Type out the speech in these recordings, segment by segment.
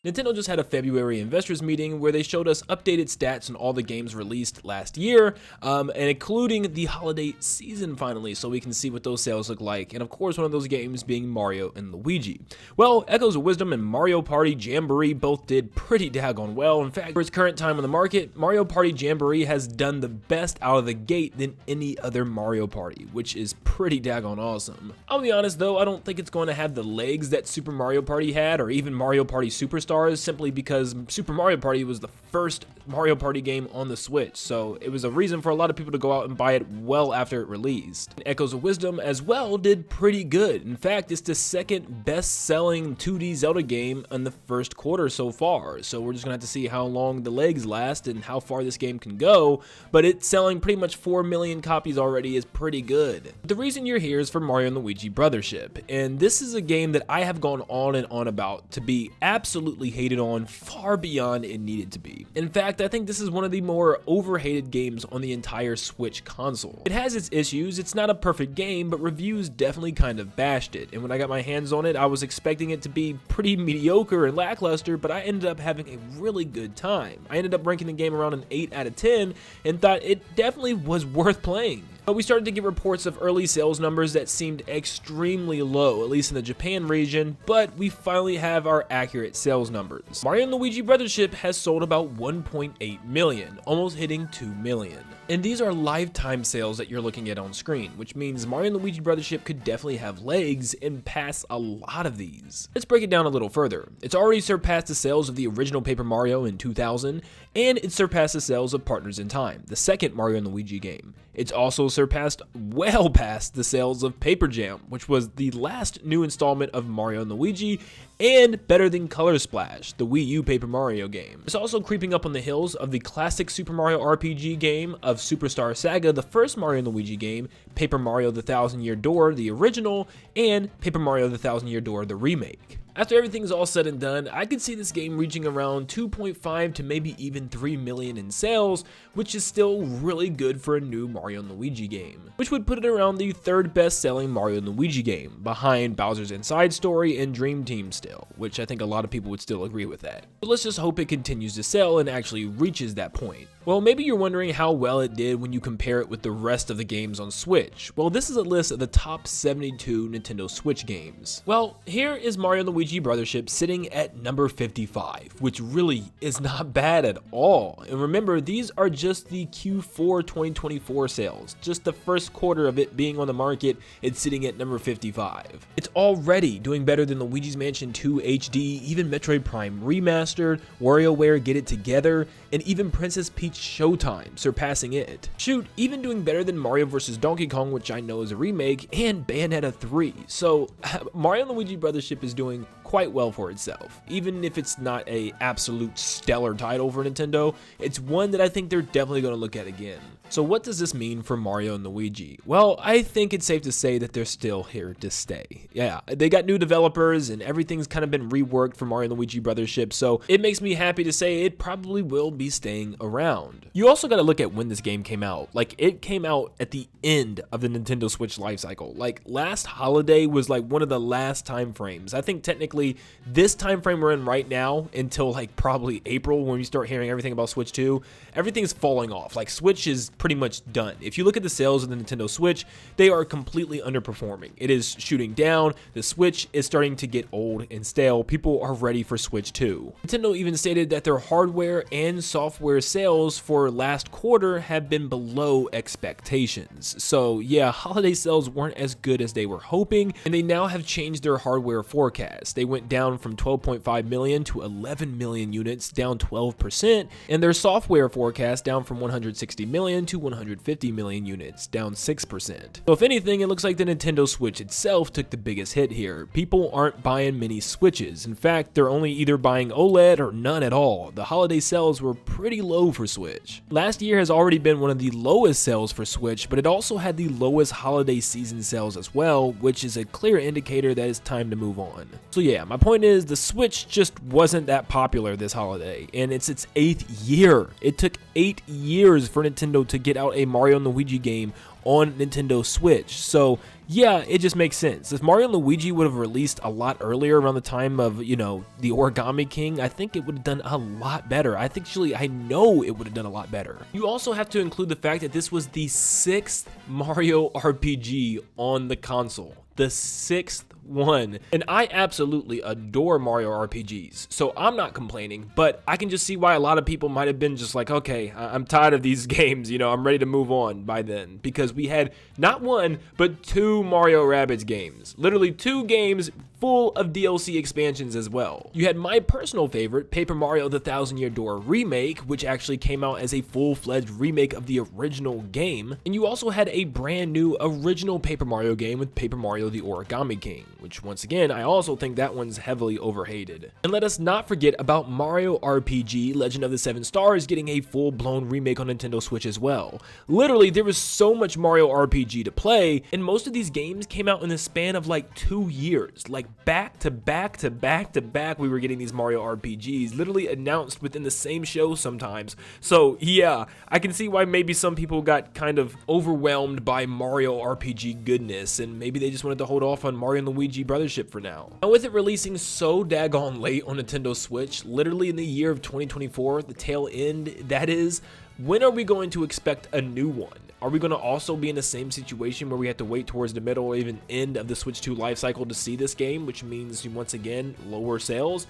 Nintendo just had a February investors meeting where they showed us updated stats on all the games released last year, and including the holiday season finally, so we can see what those sales look like, and of course one of those games being Mario and Luigi. Well, Echoes of Wisdom and Mario Party Jamboree both did pretty daggone well. In fact, for its current time on the market, Mario Party Jamboree has done the best out of the gate than any other Mario Party, which is pretty daggone awesome. I'll be honest though, I don't think it's going to have the legs that Super Mario Party had, or even Mario Party Superstars, simply because Super Mario Party was the first Mario Party game on the Switch, so it was a reason for a lot of people to go out and buy it well after it released. And Echoes of Wisdom as well did pretty good. In fact, it's the second best-selling 2D Zelda game in the first quarter so far, so we're just gonna have to see how long the legs last and how far this game can go, but it's selling pretty much 4 million copies already is pretty good. The reason you're here is for Mario and Luigi Brothership, and this is a game that I have gone on and on about to be absolutely hated on far beyond it needed to be. In fact, I think this is one of the more overhated games on the entire Switch console. It has its issues, it's not a perfect game, but reviews definitely kind of bashed it, and when I got my hands on it, I was expecting it to be pretty mediocre and lackluster, but I ended up having a really good time. I ended up ranking the game around an 8 out of 10 and thought it definitely was worth playing. But we started to get reports of early sales numbers that seemed extremely low, at least in the Japan region, but we finally have our accurate sales numbers. Mario and Luigi Brothership has sold about 1.8 million, almost hitting 2 million. And these are lifetime sales that you're looking at on screen, which means Mario and Luigi Brothership could definitely have legs and pass a lot of these. Let's break it down a little further. It's already surpassed the sales of the original Paper Mario in 2000, and it surpassed the sales of Partners in Time, the second Mario and Luigi game. It's also surpassed well past the sales of Paper Jam, which was the last new installment of Mario and Luigi, and better than Color Splash, the Wii U Paper Mario game. It's also creeping up on the heels of the classic Super Mario RPG game of Superstar Saga, the first Mario and Luigi game, Paper Mario the Thousand Year Door, the original, and Paper Mario the Thousand Year Door, the remake. After everything's all said and done, I could see this game reaching around 2.5 to maybe even 3 million in sales, which is still really good for a new Mario & Luigi game, which would put it around the third best selling Mario & Luigi game, behind Bowser's Inside Story and Dream Team still, which I think a lot of people would still agree with that. But let's just hope it continues to sell and actually reaches that point. Well, maybe you're wondering how well it did when you compare it with the rest of the games on Switch. Well, this is a list of the top 72 Nintendo Switch games. Well, here is Mario & Luigi Brothership sitting at number 55, which really is not bad at all. And remember, these are just the Q4 2024 sales. Just the first quarter of it being on the market, it's sitting at number 55. It's already doing better than Luigi's Mansion 2 HD, even Metroid Prime Remastered, WarioWare Get It Together, and even Princess Peach Showtime, surpassing it. Shoot, even doing better than Mario vs. Donkey Kong, which I know is a remake, and Bayonetta 3. So Mario & Luigi Brothership is doing quite well for itself. Even if it's not a absolute stellar title for Nintendo, it's one that I think they're definitely going to look at again. So what does this mean for Mario and Luigi? Well, I think it's safe to say that they're still here to stay. Yeah, they got new developers and everything's kind of been reworked for Mario and Luigi Brothership, so it makes me happy to say it probably will be staying around. You also got to look at when this game came out. Like, it came out at the end of the Nintendo Switch lifecycle. Like, last holiday was like one of the last time frames. I think technically this time frame we're in right now until like probably April, when we start hearing everything about Switch 2, everything's falling off. Like, Switch is pretty much done. If you look at the sales of the Nintendo Switch, they are completely underperforming. It is shooting down. The Switch is starting to get old and stale. People are ready for Switch 2. Nintendo even stated that their hardware and software sales for last quarter have been below expectations. So yeah, holiday sales weren't as good as they were hoping, and they now have changed their hardware forecast. They went down from 12.5 million to 11 million units, down 12%, and their software forecast down from 160 million to 150 million units, down 6%. So if anything, it looks like the Nintendo Switch itself took the biggest hit here. People aren't buying many Switches. In fact, they're only either buying OLED or none at all. The holiday sales were pretty low for Switch. Last year has already been one of the lowest sales for Switch, but it also had the lowest holiday season sales as well, which is a clear indicator that it's time to move on. So yeah, my point is the Switch just wasn't that popular this holiday, and it's its 8th year. It took 8 years for Nintendo to get out a Mario and Luigi game on Nintendo Switch. So yeah, it just makes sense. If Mario and Luigi would have released a lot earlier around the time of, you know, the Origami King, I think it would have done a lot better. I know it would have done a lot better. You also have to include the fact that this was the 6th Mario RPG on the console. The 6th one. And I absolutely adore Mario RPGs, so I'm not complaining, but I can just see why a lot of people might have been just like, okay, I'm tired of these games, you know, I'm ready to move on by then, because we had not one, but 2 Mario Rabbids games. Literally 2 games full of DLC expansions as well. You had my personal favorite, Paper Mario The Thousand Year Door Remake, which actually came out as a full-fledged remake of the original game. And you also had a brand new original Paper Mario game with Paper Mario The Origami King, which once again, I also think that one's heavily overhated. And let us not forget about Mario RPG Legend of the Seven Stars getting a full-blown remake on Nintendo Switch as well. Literally, there was so much Mario RPG to play, and most of these games came out in the span of like 2 years. Like back to back to back to back, we were getting these Mario RPGs literally announced within the same show sometimes. So yeah, I can see why maybe some people got kind of overwhelmed by Mario RPG goodness, and maybe they just wanted to hold off on Mario and Luigi Brothership for now. And with it releasing so daggone late on Nintendo Switch, literally in the year of 2024, the tail end that is, when are we going to expect a new one? Are we going to also be in the same situation where we have to wait towards the middle or even end of the Switch 2 life cycle to see this game, which means, once again, lower sales?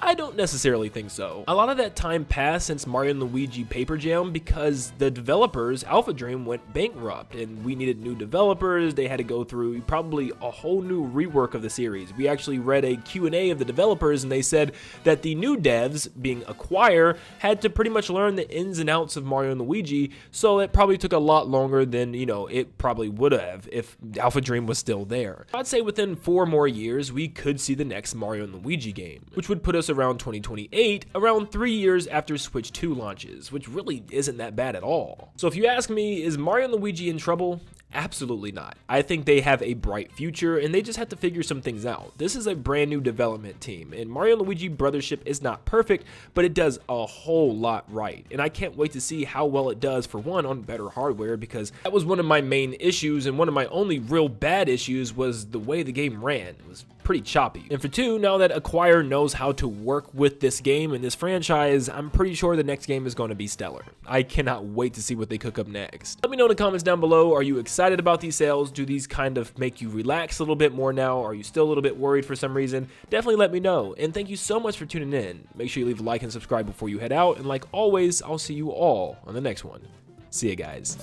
I don't necessarily think so. A lot of that time passed since Mario and Luigi Paper Jam because the developers, Alpha Dream, went bankrupt and we needed new developers. They had to go through probably a whole new rework of the series. We actually read a Q&A of the developers and they said that the new devs, being Acquire, had to pretty much learn the ins and outs of Mario and Luigi, so it probably took a lot longer than, you know, it probably would have if Alpha Dream was still there. I'd say within 4 more years, we could see the next Mario and Luigi game, which would put us around 2028, around 3 years after Switch 2 launches, which really isn't that bad at all. So if you ask me, is Mario and Luigi in trouble? Absolutely not. I think they have a bright future and they just have to figure some things out. This is a brand new development team and Mario and Luigi Brothership is not perfect, but it does a whole lot right. And I can't wait to see how well it does, for one, on better hardware, because that was one of my main issues, and one of my only real bad issues was the way the game ran. It was pretty choppy. And for 2, now that Acquire knows how to work with this game and this franchise, I'm pretty sure the next game is going to be stellar. I cannot wait to see what they cook up next. Let me know in the comments down below, are you excited about these sales? Do these kind of make you relax a little bit more now? Are you still a little bit worried for some reason? Definitely let me know. And thank you so much for tuning in. Make sure you leave a like and subscribe before you head out. And like always, I'll see you all on the next one. See ya, guys.